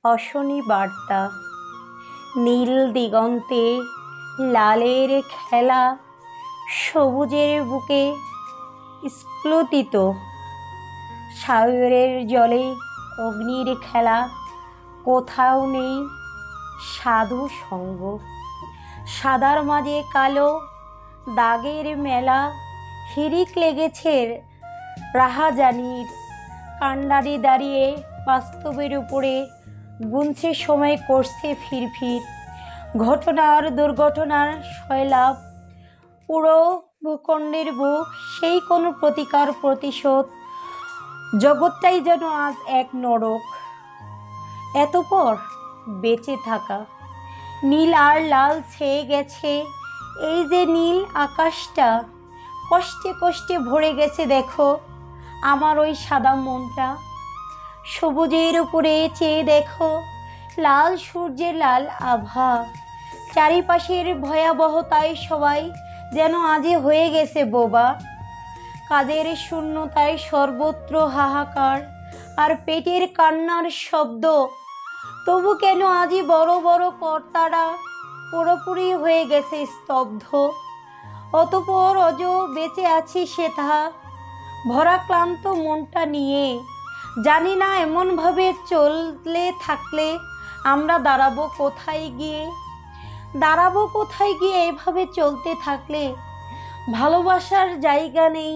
অশনি বার্তা। নীল দিগন্তে লালের খেলা, সবুজের বুকে স্ফুলিত। সাগরের জলে অগ্নির খেলা, কোথাও নেই সাধু সঙ্গ। সাদার মাঝে কালো দাগের মেলা, হিড়িক লেগেছে রাহাজানির। কান্ডারি দাঁড়িয়ে বাস্তবের উপরে গুনছে সময়, করছে ফিরফির। ঘটনার দুর্ঘটনার সয়লাভ, পুরো ভূখণ্ডের বুক সেই কোনো প্রতিকার প্রতিশোধ। জগৎটাই যেন আজ এক নরক। এতপর বেঁচে থাকা, নীল আর লাল ছেয়ে গেছে। এই যে নীল আকাশটা কষ্টে কষ্টে ভরে গেছে, দেখো আমার ওই সাদা মনটা। সবুজের উপরে চেয়ে দেখো, লাল সূর্যের লাল আভা। চারিপাশের ভয়াবহতায় সবাই যেন আজই হয়ে গেছে বোবা। কাজের শূন্যতায় সর্বত্র হাহাকার আর পেটের কান্নার শব্দ। তবু কেন আজই বড় বড় কর্তারা পুরোপুরি হয়ে গেছে স্তব্ধ। অতপর অজ বেঁচে আছি সেথা ভরা ক্লান্ত মনটা নিয়ে। জানি না এমনভাবে চললে থাকলে আমরা দাঁড়াবো কোথায় গিয়ে। দাঁড়াবো কোথায় গিয়ে এভাবে চলতে থাকলে। ভালোবাসার জায়গা নেই,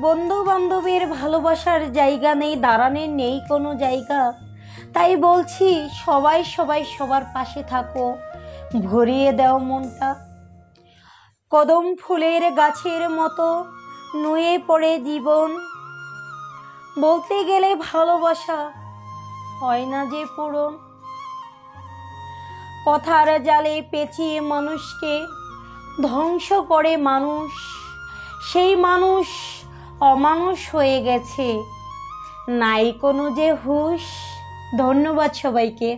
বন্ধু বান্ধবের ভালোবাসার জায়গা নেই, দাঁড়ানোর নেই কোনো জায়গা। তাই বলছি সবাই সবাই সবার পাশে থাকো, ভরিয়ে দাও মনটা। কদম ফুলের গাছের মতো নুয়ে পড়ে জীবন। বলতে গেলে ভালোবাসা হয় না যে পূরণ। কথার জালে পেঁচিয়ে মানুষকে ধ্বংস করে মানুষ। সেই মানুষ অমানুষ হয়ে গেছে, নাই কোনো যে হুঁশ। ধন্যবাদ সবাইকে।